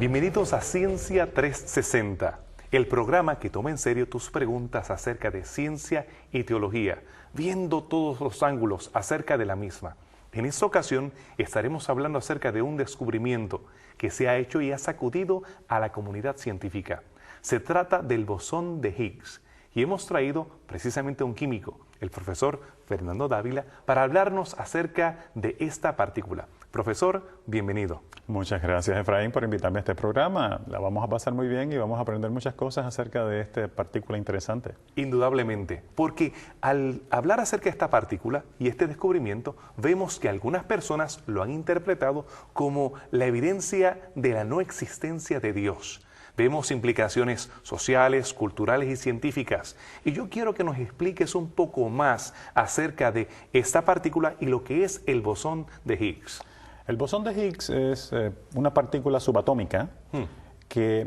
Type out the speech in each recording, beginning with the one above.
Bienvenidos a Ciencia 360, el programa que toma en serio tus preguntas acerca de ciencia y teología, viendo todos los ángulos acerca de la misma. En esta ocasión estaremos hablando acerca de un descubrimiento que se ha hecho y ha sacudido a la comunidad científica. Se trata del bosón de Higgs y hemos traído precisamente a un químico, el profesor Fernando Dávila, para hablarnos acerca de esta partícula. Profesor, bienvenido. Muchas gracias, Efraín, por invitarme a este programa. La vamos a pasar muy bien y vamos a aprender muchas cosas acerca de esta partícula interesante. Indudablemente, porque al hablar acerca de esta partícula y este descubrimiento, vemos que algunas personas lo han interpretado como la evidencia de la no existencia de Dios. Vemos implicaciones sociales, culturales y científicas. Y yo quiero que nos expliques un poco más acerca de esta partícula y lo que es el bosón de Higgs. El bosón de Higgs es una partícula subatómica que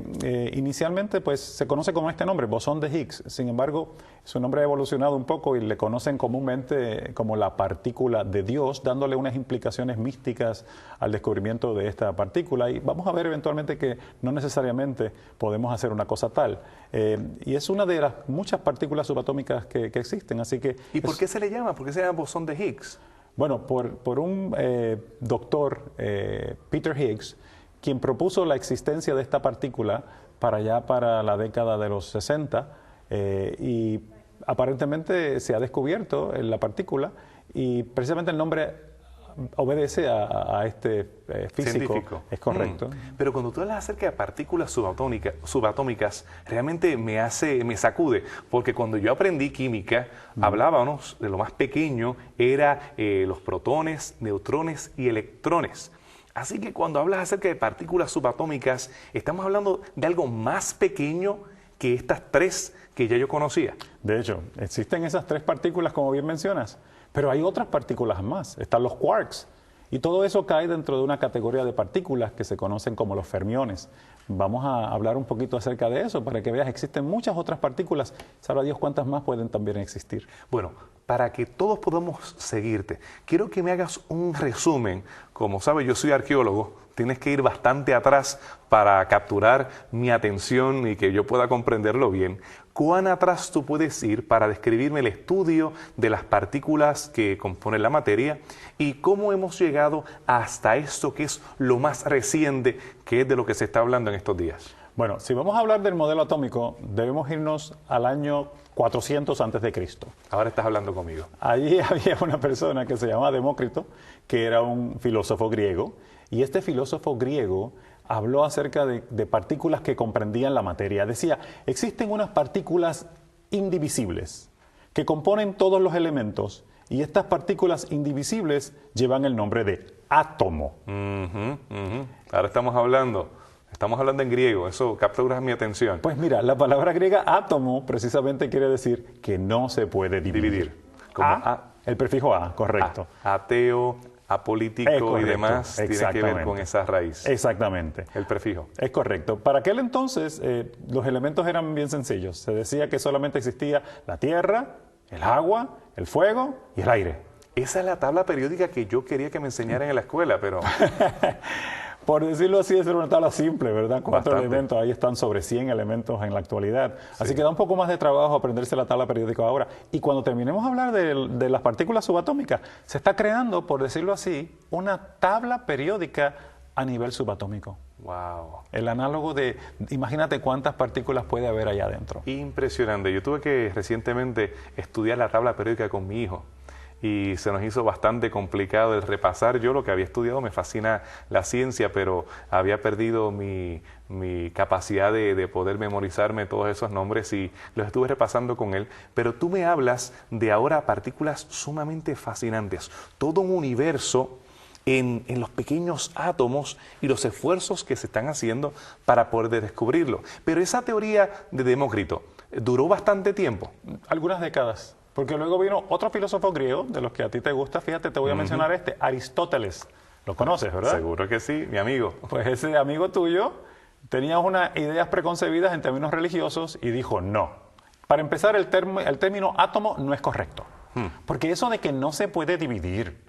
inicialmente pues, se conoce como este nombre, bosón de Higgs. Sin embargo, su nombre ha evolucionado un poco y le conocen comúnmente como la partícula de Dios, dándole unas implicaciones místicas al descubrimiento de esta partícula. Y vamos a ver eventualmente que no necesariamente podemos hacer una cosa tal. Y es una de las muchas partículas subatómicas que existen. Así que ¿Y por qué se le llama? ¿Por qué se llama bosón de Higgs? Bueno, por un doctor, Peter Higgs, quien propuso la existencia de esta partícula para la década de los 60 y aparentemente se ha descubierto la partícula y precisamente el nombre obedece a este físico. Científico. Es correcto. Pero cuando tú hablas acerca de partículas subatómicas, realmente me sacude, porque cuando yo aprendí química, hablábamos de lo más pequeño, era los protones, neutrones y electrones. Así que cuando hablas acerca de partículas subatómicas, estamos hablando de algo más pequeño que estas tres que ya yo conocía. De hecho, existen esas tres partículas, como bien mencionas, pero hay otras partículas más. Están los quarks. Y todo eso cae dentro de una categoría de partículas que se conocen como los fermiones. Vamos a hablar un poquito acerca de eso para que veas, existen muchas otras partículas. Sabrá Dios cuántas más pueden también existir. Bueno, para que todos podamos seguirte, quiero que me hagas un resumen. Como sabes, yo soy arqueólogo, tienes que ir bastante atrás para capturar mi atención y que yo pueda comprenderlo bien. ¿Cuán atrás tú puedes ir para describirme el estudio de las partículas que componen la materia y cómo hemos llegado hasta esto que es lo más reciente, que es de lo que se está hablando en estos días? Bueno, si vamos a hablar del modelo atómico, debemos irnos al año 400 antes de Cristo. Ahora estás hablando conmigo. Allí había una persona que se llamaba Demócrito, que era un filósofo griego, y este filósofo griego habló acerca de partículas que comprendían la materia. Decía, existen unas partículas indivisibles que componen todos los elementos y estas partículas indivisibles llevan el nombre de átomo. Ahora estamos hablando en griego, eso captura mi atención. Pues mira, la palabra griega átomo precisamente quiere decir que no se puede dividir. Como el prefijo a, correcto. Ateo, apolítico correcto, y demás, tiene que ver con esa raíz. Exactamente. El prefijo. Es correcto. Para aquel entonces, los elementos eran bien sencillos. Se decía que solamente existía la tierra, el agua, el fuego y el aire. Esa es la tabla periódica que yo quería que me enseñaran en la escuela, pero... Por decirlo así, es una tabla simple, ¿verdad? 4 Bastante. elementos, ahí están sobre 100 elementos en la actualidad. Así que da un poco más de trabajo aprenderse la tabla periódica ahora. Y cuando terminemos de hablar de las partículas subatómicas, se está creando, por decirlo así, una tabla periódica a nivel subatómico. Wow. El análogo de, imagínate cuántas partículas puede haber allá adentro. Impresionante. Yo tuve que recientemente estudiar la tabla periódica con mi hijo. Y se nos hizo bastante complicado el repasar. Yo lo que había estudiado, me fascina la ciencia, pero había perdido mi capacidad de poder memorizarme todos esos nombres y los estuve repasando con él. Pero tú me hablas de ahora partículas sumamente fascinantes, todo un universo en los pequeños átomos y los esfuerzos que se están haciendo para poder descubrirlo. Pero esa teoría de Demócrito duró bastante tiempo. Algunas décadas. Porque luego vino otro filósofo griego, de los que a ti te gusta, fíjate, te voy a mencionar Aristóteles. Lo conoces, ¿verdad? Seguro que sí, mi amigo. Pues ese amigo tuyo tenía unas ideas preconcebidas en términos religiosos y dijo no. Para empezar, el término átomo no es correcto. Porque eso de que no se puede dividir.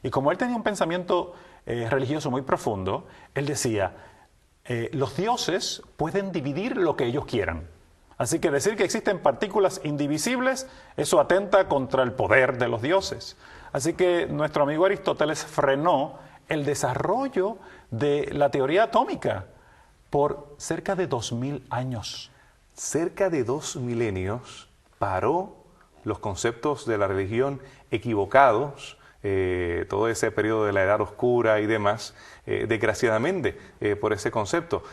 Y como él tenía un pensamiento religioso muy profundo, él decía, los dioses pueden dividir lo que ellos quieran. Así que decir que existen partículas indivisibles, eso atenta contra el poder de los dioses. Así que nuestro amigo Aristóteles frenó el desarrollo de la teoría atómica por cerca de 2000 años. Cerca de 2 milenios paró los conceptos de la religión equivocados, todo ese periodo de la Edad Oscura y demás, desgraciadamente, por ese concepto.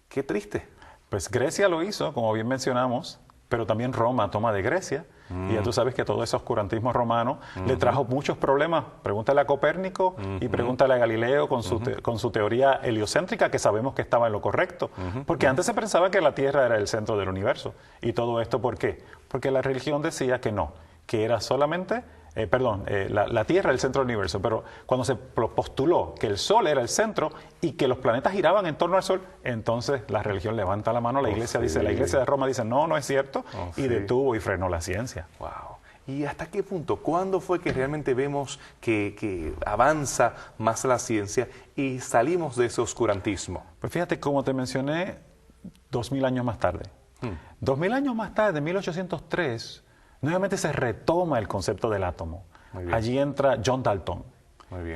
Qué triste. Pues Grecia lo hizo, como bien mencionamos, pero también Roma toma de Grecia. Y ya tú sabes que todo ese oscurantismo romano le trajo muchos problemas. Pregúntale a Copérnico y pregúntale a Galileo con su teoría heliocéntrica, que sabemos que estaba en lo correcto. Porque antes se pensaba que la Tierra era el centro del universo. ¿Y todo esto por qué? Porque la religión decía que no, que era solamente... la Tierra era el centro del universo, pero cuando se postuló que el Sol era el centro y que los planetas giraban en torno al Sol, entonces la religión levanta la mano, la Iglesia dice, la Iglesia de Roma dice, no, no es cierto, y detuvo y frenó la ciencia. Wow. ¿Y hasta qué punto? ¿Cuándo fue que realmente vemos que avanza más la ciencia y salimos de ese oscurantismo? Pues fíjate, como te mencioné, 2000 años más tarde. 2000 años más tarde, en 1803, nuevamente se retoma el concepto del átomo. Allí entra John Dalton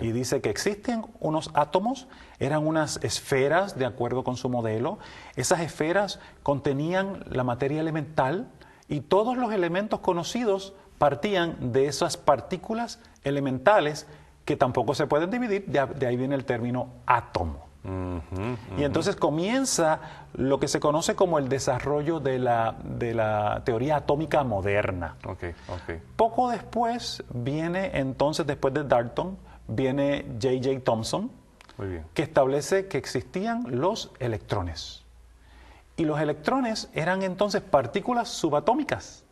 y dice que existen unos átomos, eran unas esferas de acuerdo con su modelo. Esas esferas contenían la materia elemental y todos los elementos conocidos partían de esas partículas elementales que tampoco se pueden dividir, de ahí viene el término átomo. Y entonces comienza lo que se conoce como el desarrollo de la teoría atómica moderna. Poco después viene, entonces, después de Dalton, viene J.J. Thomson, que establece que existían los electrones. Y los electrones eran entonces partículas subatómicas.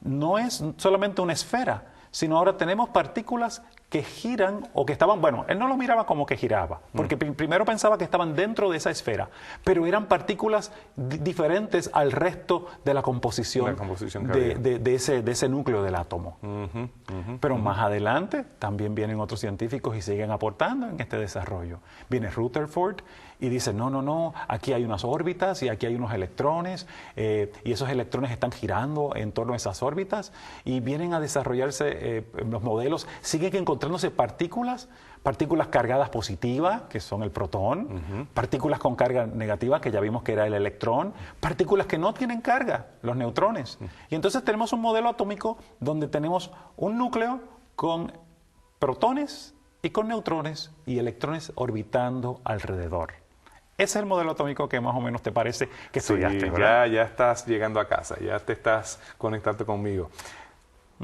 No es solamente una esfera, sino ahora tenemos partículas que giran o que estaban, bueno, él no lo miraba como que giraba, porque primero pensaba que estaban dentro de esa esfera, pero eran partículas diferentes al resto de la composición, de ese núcleo del átomo. Pero más adelante también vienen otros científicos y siguen aportando en este desarrollo. Viene Rutherford y dice, no, aquí hay unas órbitas y aquí hay unos electrones, y esos electrones están girando en torno a esas órbitas, y vienen a desarrollarse los modelos, siguen encontrándose partículas cargadas positivas, que son el protón, partículas con carga negativa, que ya vimos que era el electrón, partículas que no tienen carga, los neutrones. Y entonces tenemos un modelo atómico donde tenemos un núcleo con protones y con neutrones y electrones orbitando alrededor. Ese es el modelo atómico que más o menos te parece que estudiaste, ¿verdad? Ya estás llegando a casa, ya te estás conectando conmigo.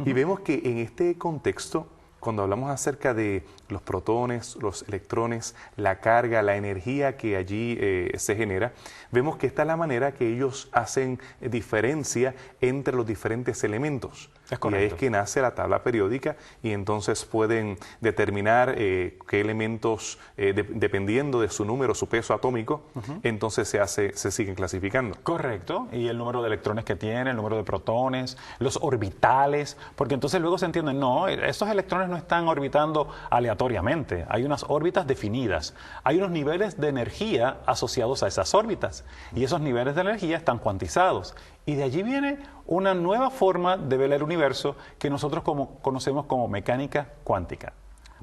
Y vemos que en este contexto, cuando hablamos acerca de los protones, los electrones, la carga, la energía que allí se genera, vemos que esta es la manera que ellos hacen diferencia entre los diferentes elementos. Es correcto. Y ahí es que nace la tabla periódica y entonces pueden determinar qué elementos, dependiendo de su número, su peso atómico, entonces se siguen clasificando. Correcto, y el número de electrones que tiene, el número de protones, los orbitales, porque entonces luego se entiende, no, estos electrones no están orbitando aleatoriamente, hay unas órbitas definidas, hay unos niveles de energía asociados a esas órbitas, y esos niveles de energía están cuantizados. Y de allí viene una nueva forma de ver el universo que nosotros conocemos como mecánica cuántica.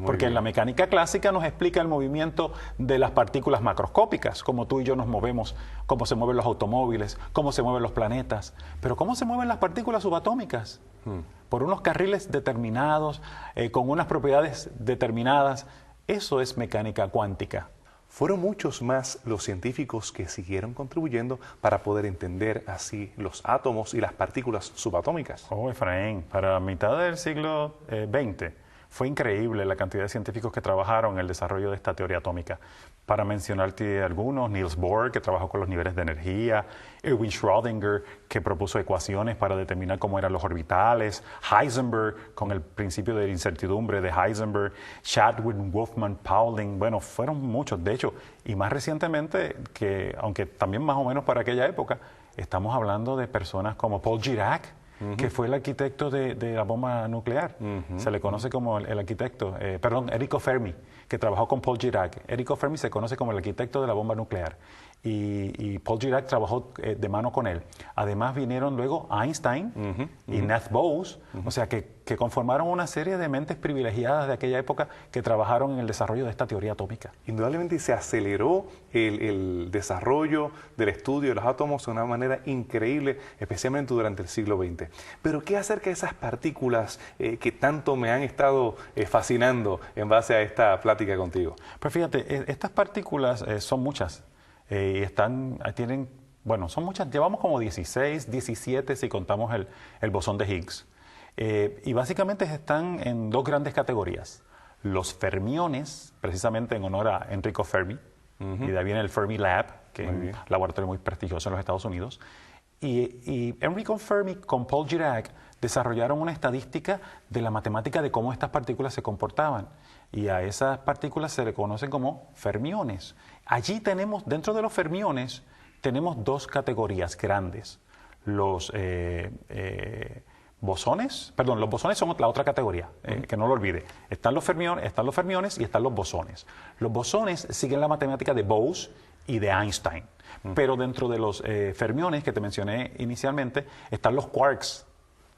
Porque en la mecánica clásica nos explica el movimiento de las partículas macroscópicas, como tú y yo nos movemos, cómo se mueven los automóviles, cómo se mueven los planetas. Pero ¿cómo se mueven las partículas subatómicas? Por unos carriles determinados, con unas propiedades determinadas. Eso es mecánica cuántica. Fueron muchos más los científicos que siguieron contribuyendo para poder entender así los átomos y las partículas subatómicas. Oh, Efraín, para mitad del siglo XX fue increíble la cantidad de científicos que trabajaron en el desarrollo de esta teoría atómica. Para mencionarte algunos, Niels Bohr, que trabajó con los niveles de energía, Erwin Schrödinger, que propuso ecuaciones para determinar cómo eran los orbitales, Heisenberg, con el principio de la incertidumbre de Heisenberg, Chadwick, Wolfman, Pauling, bueno, fueron muchos. De hecho, y más recientemente, que aunque también más o menos para aquella época, estamos hablando de personas como Paul Dirac, que fue el arquitecto de la bomba nuclear. Se le conoce como el arquitecto, Enrico Fermi, que trabajó con Paul Dirac. Enrico Fermi se conoce como el arquitecto de la bomba nuclear. Y Paul Dirac trabajó de mano con él. Además vinieron luego Einstein y Nath Bose, o sea que conformaron una serie de mentes privilegiadas de aquella época que trabajaron en el desarrollo de esta teoría atómica. Indudablemente se aceleró el desarrollo del estudio de los átomos de una manera increíble, especialmente durante el siglo XX. Pero ¿qué acerca de esas partículas que tanto me han estado fascinando en base a esta plática contigo? Pues fíjate, estas partículas son muchas. Son muchas, llevamos como 16, 17 si contamos el bosón de Higgs. Y básicamente están en dos grandes categorías. Los fermiones, precisamente en honor a Enrico Fermi, y de ahí viene el Fermi Lab, que es un laboratorio muy prestigioso en los Estados Unidos. Y Enrico Fermi con Paul Dirac desarrollaron una estadística de la matemática de cómo estas partículas se comportaban. Y a esas partículas se le conocen como fermiones. Allí tenemos, dentro de los fermiones, tenemos dos categorías grandes. Los bosones son la otra categoría, que no lo olvide. Están los fermiones y están los bosones. Los bosones siguen la matemática de Bose y de Einstein. Pero dentro de los fermiones que te mencioné inicialmente, están los quarks.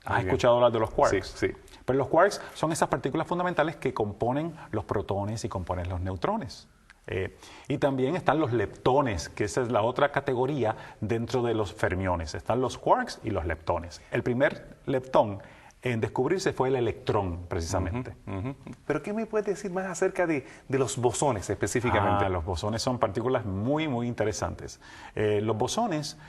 ¿Has escuchado hablar de los quarks? Sí, sí. Pero los quarks son esas partículas fundamentales que componen los protones y componen los neutrones. Y también están los leptones, que esa es la otra categoría dentro de los fermiones. Están los quarks y los leptones. El primer leptón en descubrirse fue el electrón, precisamente. ¿Pero qué me puedes decir más acerca de los bosones específicamente? Los bosones son partículas muy, muy interesantes. Los bosones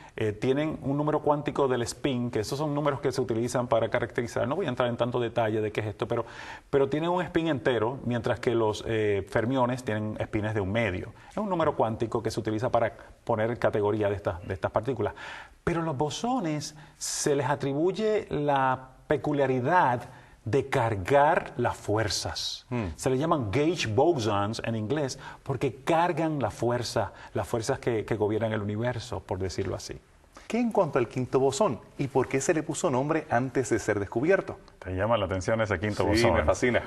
tienen un número cuántico del spin, que esos son números que se utilizan para caracterizar, no voy a entrar en tanto detalle de qué es esto, pero tienen un spin entero, mientras que los fermiones tienen spines de un medio. Es un número cuántico que se utiliza para poner categoría de estas partículas. Pero los bosones se les atribuye la peculiaridad de cargar las fuerzas. Se le llaman gauge bosons en inglés porque cargan las fuerzas que gobiernan el universo, por decirlo así. ¿Qué en cuanto al quinto bosón? ¿Y por qué se le puso nombre antes de ser descubierto? ¿Te llama la atención ese quinto bosón? Sí, me fascina.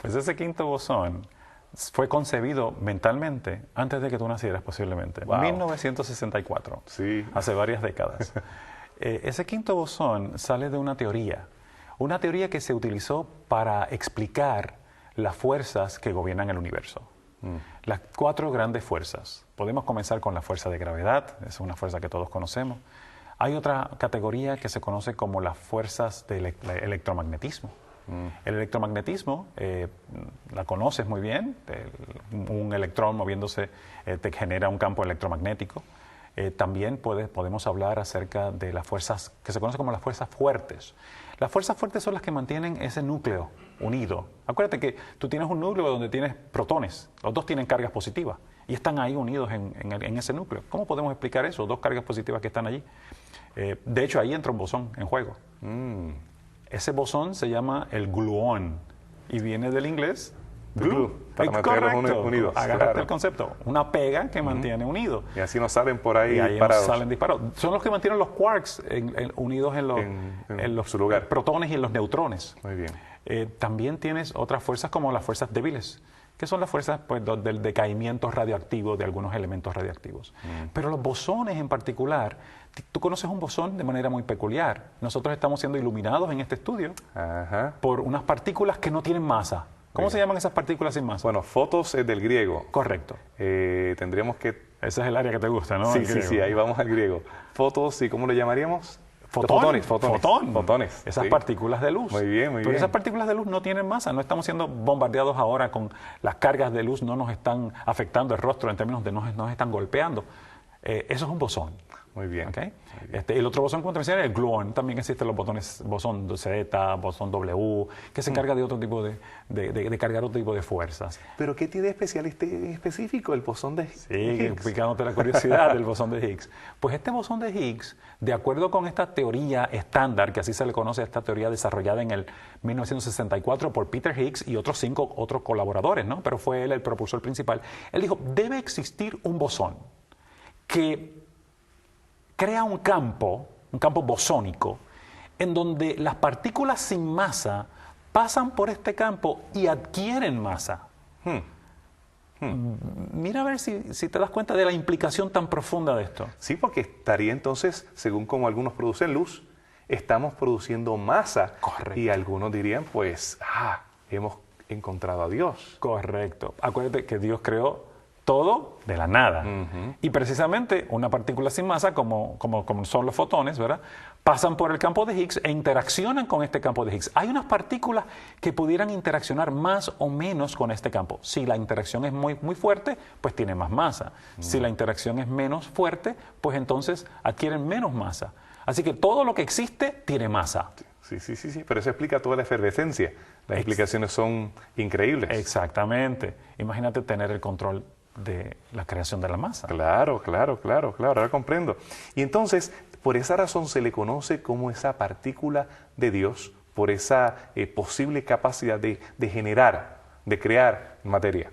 Pues ese quinto bosón fue concebido mentalmente antes de que tú nacieras, posiblemente. Wow. 1964, sí. Hace varias décadas. Ese quinto bosón sale de una teoría que se utilizó para explicar las fuerzas que gobiernan el universo. Las 4 grandes fuerzas. Podemos comenzar con la fuerza de gravedad, es una fuerza que todos conocemos. Hay otra categoría que se conoce como las fuerzas del electromagnetismo. El electromagnetismo, la conoces muy bien, un electrón moviéndose te genera un campo electromagnético. También podemos hablar acerca de las fuerzas que se conocen como las fuerzas fuertes. Las fuerzas fuertes son las que mantienen ese núcleo unido. Acuérdate que tú tienes un núcleo donde tienes protones, los dos tienen cargas positivas y están ahí unidos en ese núcleo. ¿Cómo podemos explicar eso? Dos cargas positivas que están allí. De hecho, ahí entra un bosón en juego. Ese bosón se llama el gluón y viene del inglés glue, para mantenerlos unidos. Agarraste el concepto, una pega que mantiene unidos. Y así no salen por ahí disparados. Salen disparados. Son los que mantienen los quarks unidos en los protones y en los neutrones. Muy bien. También tienes otras fuerzas como las fuerzas débiles, que son las fuerzas del decaimiento radioactivo de algunos elementos radioactivos. Pero los bosones en particular, tú conoces un bosón de manera muy peculiar. Nosotros estamos siendo iluminados en este estudio por unas partículas que no tienen masa. ¿Cómo se llaman esas partículas sin masa? Bueno, fotos es del griego. Correcto. Tendríamos que... Ese es el área que te gusta, ¿no? Sí, ahí vamos al griego. Fotos, ¿y cómo lo llamaríamos? Fotones. Esas sí. Partículas de luz. Muy bien, muy bien. Pero esas partículas de luz no tienen masa, no estamos siendo bombardeados ahora con las cargas de luz, no nos están afectando el rostro en términos de nos están golpeando. Eso es un bosón. Muy bien. ¿Okay? El otro bosón, como te mencioné, el gluón. También existen los botones, bosón Z, bosón W, que se encarga de otro tipo de cargar otro tipo de fuerzas. ¿Pero qué tiene de especial específico el bosón de Higgs? Sí, picándote la curiosidad del bosón de Higgs. Pues este bosón de Higgs, de acuerdo con esta teoría estándar, que así se le conoce a esta teoría desarrollada en el 1964 por Peter Higgs y otros 5 otros colaboradores, ¿no? Pero fue él el propulsor principal. Él dijo, debe existir un bosón que crea un campo bosónico, en donde las partículas sin masa pasan por este campo y adquieren masa. Mira a ver si te das cuenta de la implicación tan profunda de esto. Sí, porque estaría entonces, según como algunos producen luz, estamos produciendo masa. Correcto. Y algunos dirían, pues, hemos encontrado a Dios. Correcto. Acuérdate que Dios creó todo de la nada. Y precisamente una partícula sin masa, como son los fotones, ¿verdad?, pasan por el campo de Higgs e interaccionan con este campo de Higgs. Hay unas partículas que pudieran interaccionar más o menos con este campo. Si la interacción es muy, muy fuerte, pues tiene más masa. Si la interacción es menos fuerte, pues entonces adquieren menos masa. Así que todo lo que existe tiene masa. Sí, pero eso explica toda la efervescencia. Las explicaciones son increíbles. Exactamente. Imagínate tener el control de la creación de la masa. Claro, ahora comprendo. Y entonces, por esa razón se le conoce como esa partícula de Dios, por esa posible capacidad de generar, de crear materia.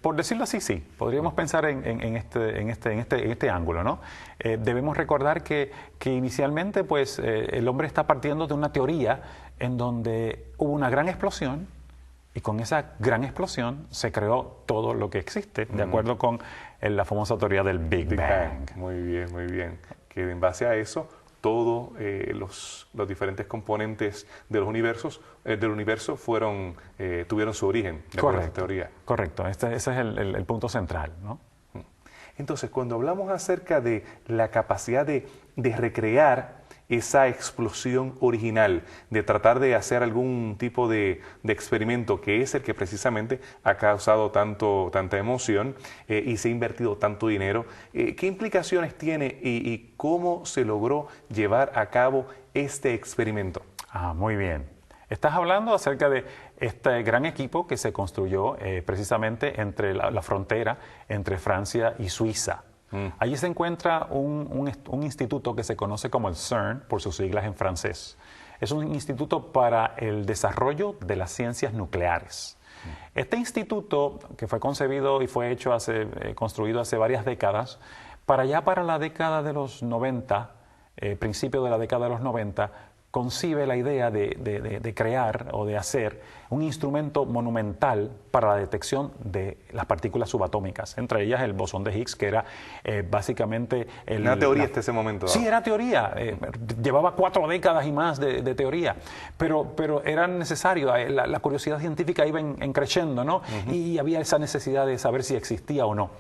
Por decirlo así, sí. Podríamos pensar en este ángulo, ¿no? Debemos recordar que inicialmente, pues, el hombre está partiendo de una teoría en donde hubo una gran explosión y con esa gran explosión se creó todo lo que existe, de acuerdo con la famosa teoría del Big Bang. Muy bien. Que en base a eso, todos los diferentes componentes de los del universo tuvieron su origen, de acuerdo a esta teoría. Correcto, ese es el punto central, ¿no? Entonces, cuando hablamos acerca de la capacidad de recrear esa explosión original, de tratar de hacer algún tipo de experimento que es el que precisamente ha causado tanta emoción y se ha invertido tanto dinero, ¿qué implicaciones tiene y cómo se logró llevar a cabo este experimento? Muy bien. Estás hablando acerca de este gran equipo que se construyó precisamente entre la frontera entre Francia y Suiza. Allí se encuentra un instituto que se conoce como el CERN, por sus siglas en francés. Es un instituto para el desarrollo de las ciencias nucleares. Este instituto, que fue concebido y fue construido hace varias décadas, para la década de los 90, principio de la década de los 90, concibe la idea de crear o de hacer un instrumento monumental para la detección de las partículas subatómicas, entre ellas el bosón de Higgs, que era básicamente... Una teoría hasta ese momento. Sí, era teoría. Llevaba 4 décadas y más de teoría, pero era necesario, la curiosidad científica iba creciendo, ¿no? Y había esa necesidad de saber si existía o no.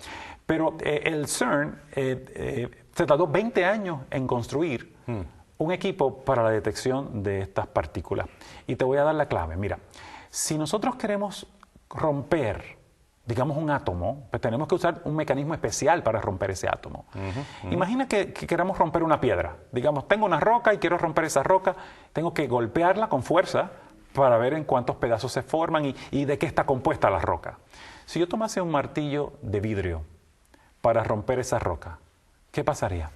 Pero el CERN se tardó 20 años en construir un equipo para la detección de estas partículas. Y te voy a dar la clave. Mira, si nosotros queremos romper, digamos, un átomo, pues tenemos que usar un mecanismo especial para romper ese átomo. Imagina que queramos romper una piedra. Digamos, tengo una roca y quiero romper esa roca. Tengo que golpearla con fuerza para ver en cuántos pedazos se forman y de qué está compuesta la roca. Si yo tomase un martillo de vidrio para romper esa roca, ¿qué pasaría?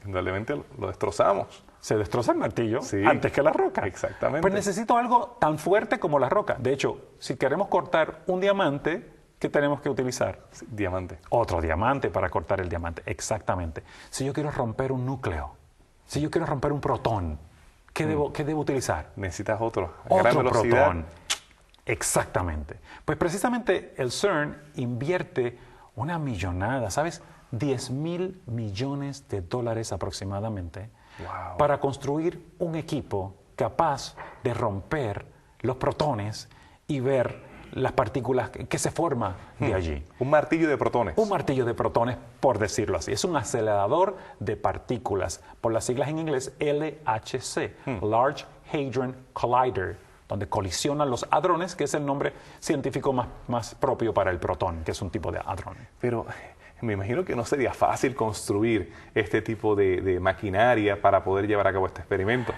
Indudablemente lo destrozamos. Se destroza el martillo antes que la roca. Exactamente. Pues necesito algo tan fuerte como la roca. De hecho, si queremos cortar un diamante, ¿qué tenemos que utilizar? Diamante. Otro diamante para cortar el diamante. Exactamente. Si yo quiero romper un núcleo, si yo quiero romper un protón, ¿qué debo utilizar? Necesitas otro. Otro protón. Exactamente. Pues precisamente el CERN invierte una millonada, ¿sabes? 10.000 millones de dólares aproximadamente para construir un equipo capaz de romper los protones y ver las partículas que se forman de allí. Un martillo de protones. Un martillo de protones, por decirlo así. Es un acelerador de partículas, por las siglas en inglés LHC, Large Hadron Collider, donde colisionan los hadrones, que es el nombre científico más propio para el protón, que es un tipo de hadrón. Pero me imagino que no sería fácil construir este tipo de maquinaria para poder llevar a cabo este experimento.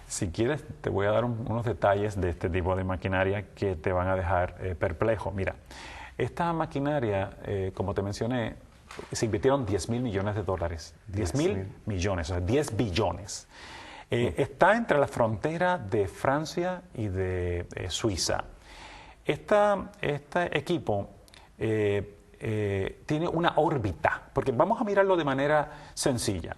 Si quieres, te voy a dar unos detalles de este tipo de maquinaria que te van a dejar perplejo. Mira, esta maquinaria, como te mencioné, se invirtieron 10.000 millones de dólares. 10.000 millones, o sea, 10 billones. Está entre la frontera de Francia y de Suiza. Este equipo tiene una órbita, porque vamos a mirarlo de manera sencilla.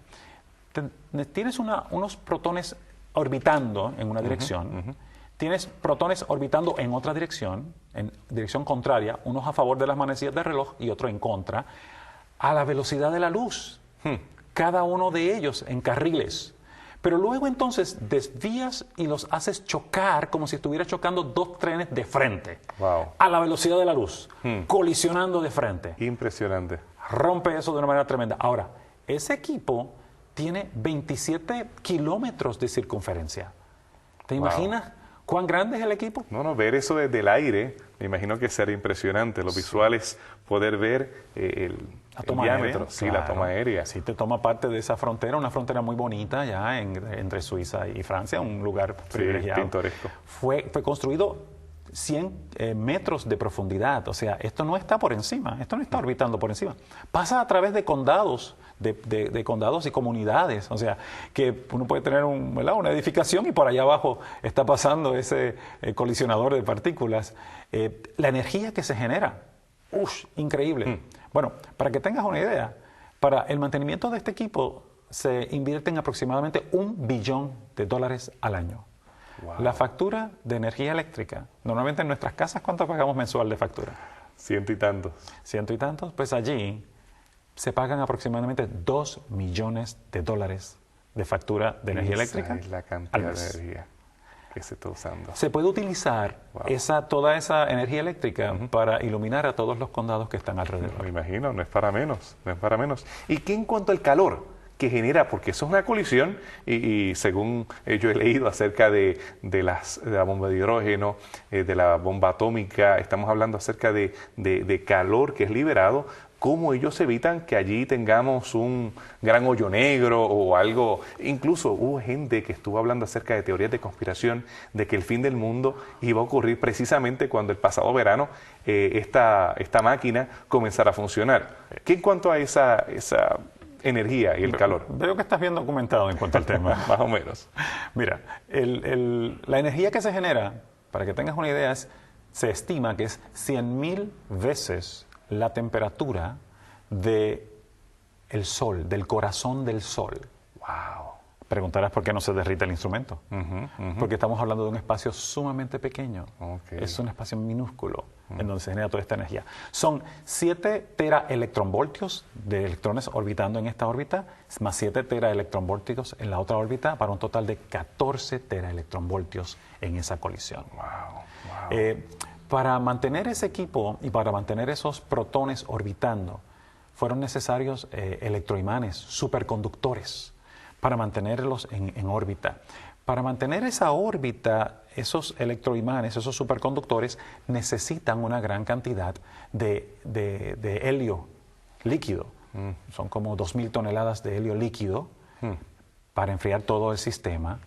tienes unos protones orbitando en una dirección, tienes protones orbitando en otra dirección, en dirección contraria, unos a favor de las manecillas del reloj y otros en contra, a la velocidad de la luz. Cada uno de ellos en carriles. Pero luego entonces desvías y los haces chocar como si estuvieras chocando dos trenes de frente. Wow. A la velocidad de la luz, colisionando de frente. Impresionante. Rompe eso de una manera tremenda. Ahora, ese equipo tiene 27 kilómetros de circunferencia. ¿Te imaginas cuán grande es el equipo? No, ver eso desde el aire, me imagino que será impresionante. Los visuales, poder ver el diámetro, aérea, sí, la toma aérea. Sí, te toma parte de esa frontera, una frontera muy bonita ya entre Suiza y Francia, un lugar privilegiado. Pintoresco. Fue construido 100 metros de profundidad, o sea, esto no está por encima, esto no está orbitando por encima. Pasa a través de condados, de condados y comunidades, o sea, que uno puede tener una edificación y por allá abajo está pasando ese colisionador de partículas. La energía que se genera, increíble. Bueno, para que tengas una idea, para el mantenimiento de este equipo se invierten aproximadamente $1 billón al año. Wow. La factura de energía eléctrica, normalmente en nuestras casas, ¿cuánto pagamos mensual de factura? 100 y tantos. 100 y tantos, pues allí se pagan aproximadamente $2 millones de factura de energía eléctrica. Esa es la cantidad de energía que se está usando. Se puede utilizar toda esa energía eléctrica para iluminar a todos los condados que están alrededor. Me imagino, no es para menos, no es para menos. ¿Y qué en cuanto al calor que genera? Porque eso es una colisión y según yo he leído acerca de la bomba de hidrógeno, de la bomba atómica, estamos hablando acerca de calor que es liberado. ¿Cómo ellos evitan que allí tengamos un gran hoyo negro o algo? Incluso hubo gente que estuvo hablando acerca de teorías de conspiración de que el fin del mundo iba a ocurrir precisamente cuando el pasado verano esta máquina comenzara a funcionar. ¿Qué en cuanto a esa energía y el calor? Veo que estás bien documentado en cuanto al tema. Más o menos. Mira, la energía que se genera, para que tengas una idea, se estima que es 100,000 veces la temperatura del Sol, del corazón del Sol. ¡Wow! Preguntarás por qué no se derrite el instrumento. Porque estamos hablando de un espacio sumamente pequeño. Okay. Es un espacio minúsculo en donde se genera toda esta energía. Son 7 teraelectronvoltios de electrones orbitando en esta órbita, más 7 teraelectronvoltios en la otra órbita, para un total de 14 teraelectronvoltios en esa colisión. Wow. Para mantener ese equipo y para mantener esos protones orbitando, fueron necesarios electroimanes, superconductores, para mantenerlos en órbita. Para mantener esa órbita, esos electroimanes, esos superconductores, necesitan una gran cantidad de helio líquido. Son como 2,000 toneladas de helio líquido para enfriar todo el sistema.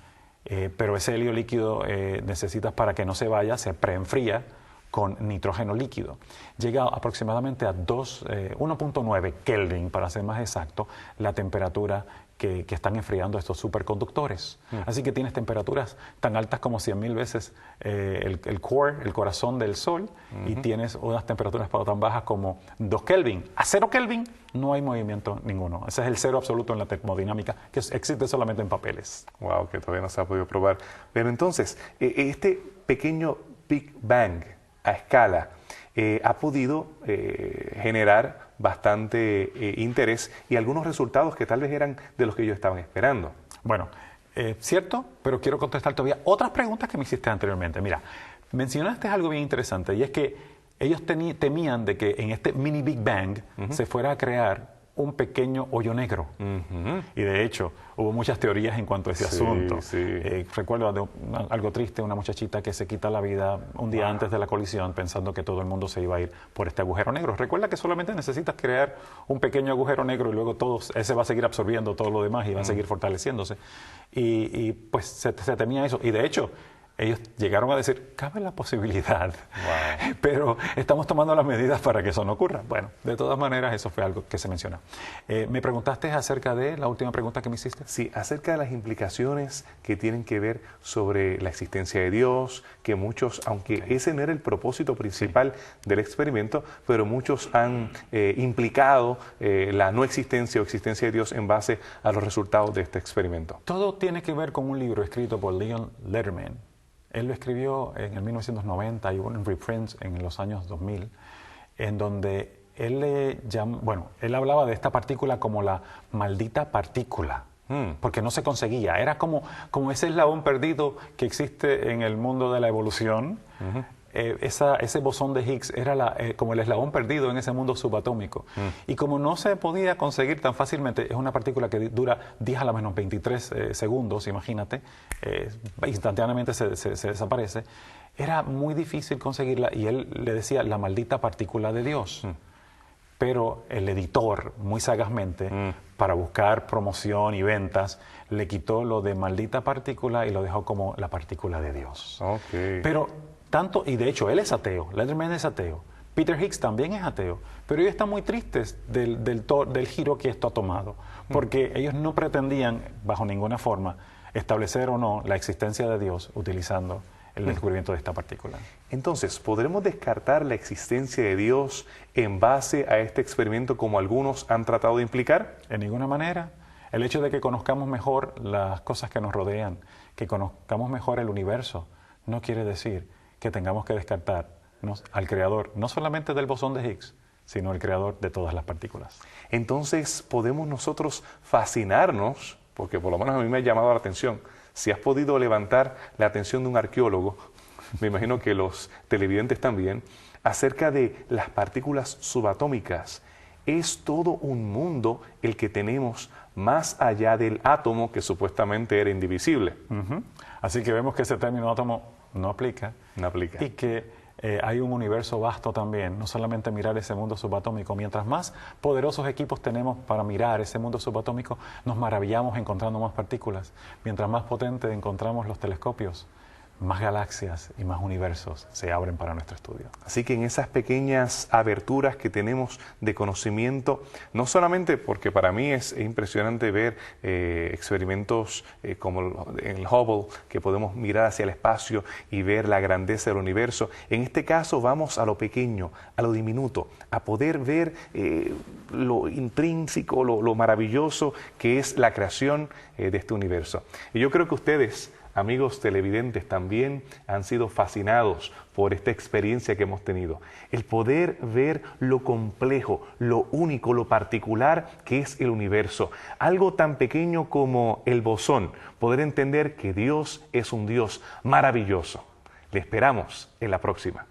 Pero ese helio líquido necesitas, para que no se vaya, se preenfría con nitrógeno líquido. Llega aproximadamente a 1.9 Kelvin, para ser más exacto, la temperatura que están enfriando estos superconductores. Así que tienes temperaturas tan altas como 100,000 veces el core, el corazón del Sol, y tienes unas temperaturas tan bajas como 2 Kelvin. A 0 Kelvin no hay movimiento ninguno. Ese es el cero absoluto en la termodinámica, que existe solamente en papeles. Wow, que todavía no se ha podido probar. Pero entonces, este pequeño Big Bang a escala ha podido generar bastante interés y algunos resultados que tal vez eran de los que ellos estaban esperando. Bueno, cierto, pero quiero contestar todavía otras preguntas que me hiciste anteriormente. Mira, mencionaste algo bien interesante, y es que ellos temían de que en este mini Big Bang se fuera a crear un pequeño hoyo negro. Y de hecho, hubo muchas teorías en cuanto a ese asunto. Recuerdo algo triste, una muchachita que se quita la vida un día antes de la colisión pensando que todo el mundo se iba a ir por este agujero negro. Recuerda que solamente necesitas crear un pequeño agujero negro y luego ese va a seguir absorbiendo todo lo demás y va a seguir fortaleciéndose. Y pues se temía eso. Y de hecho, ellos llegaron a decir, cabe la posibilidad, Wow. pero estamos tomando las medidas para que eso no ocurra. Bueno, de todas maneras, eso fue algo que se menciona. Me preguntaste acerca de la última pregunta que me hiciste. Sí, acerca de las implicaciones que tienen que ver sobre la existencia de Dios, que muchos, aunque ese no era el propósito principal del experimento, pero muchos han implicado la no existencia o existencia de Dios en base a los resultados de este experimento. Todo tiene que ver con un libro escrito por Leon Lederman. Él lo escribió en el 1990 y hubo un reprint en los años 2000, en donde él hablaba de esta partícula como la maldita partícula, porque no se conseguía. Era como ese eslabón perdido que existe en el mundo de la evolución. Ese bosón de Higgs era como el eslabón perdido en ese mundo subatómico. Y como no se podía conseguir tan fácilmente, es una partícula que dura 10 a la menos 23 segundos, imagínate, instantáneamente se desaparece, era muy difícil conseguirla y él le decía la maldita partícula de Dios. Pero el editor, muy sagazmente, para buscar promoción y ventas, le quitó lo de maldita partícula y lo dejó como la partícula de Dios. Okay. Pero tanto, y de hecho él es ateo, Lederman es ateo, Peter Higgs también es ateo, pero ellos están muy tristes del giro que esto ha tomado, porque ellos no pretendían, bajo ninguna forma, establecer o no la existencia de Dios utilizando el descubrimiento de esta partícula. Entonces, ¿podremos descartar la existencia de Dios en base a este experimento como algunos han tratado de implicar? En ninguna manera. El hecho de que conozcamos mejor las cosas que nos rodean, que conozcamos mejor el universo, no quiere decir que tengamos que descartarnos al creador, no solamente del bosón de Higgs, sino el creador de todas las partículas. Entonces, podemos nosotros fascinarnos, porque por lo menos a mí me ha llamado la atención, si has podido levantar la atención de un arqueólogo, me imagino que los televidentes también, acerca de las partículas subatómicas. Es todo un mundo el que tenemos más allá del átomo que supuestamente era indivisible. Así que vemos que ese término átomo no aplica. No aplica. Y que hay un universo vasto también, no solamente mirar ese mundo subatómico. Mientras más poderosos equipos tenemos para mirar ese mundo subatómico, nos maravillamos encontrando más partículas. Mientras más potentes encontramos los telescopios, más galaxias y más universos se abren para nuestro estudio. Así que en esas pequeñas aberturas que tenemos de conocimiento, no solamente porque para mí es impresionante ver experimentos como en el Hubble, que podemos mirar hacia el espacio y ver la grandeza del universo, en este caso vamos a lo pequeño, a lo diminuto, a poder ver lo intrínseco, lo maravilloso que es la creación de este universo. Y yo creo que ustedes, amigos televidentes, también han sido fascinados por esta experiencia que hemos tenido. El poder ver lo complejo, lo único, lo particular que es el universo. Algo tan pequeño como el bosón. Poder entender que Dios es un Dios maravilloso. Le esperamos en la próxima.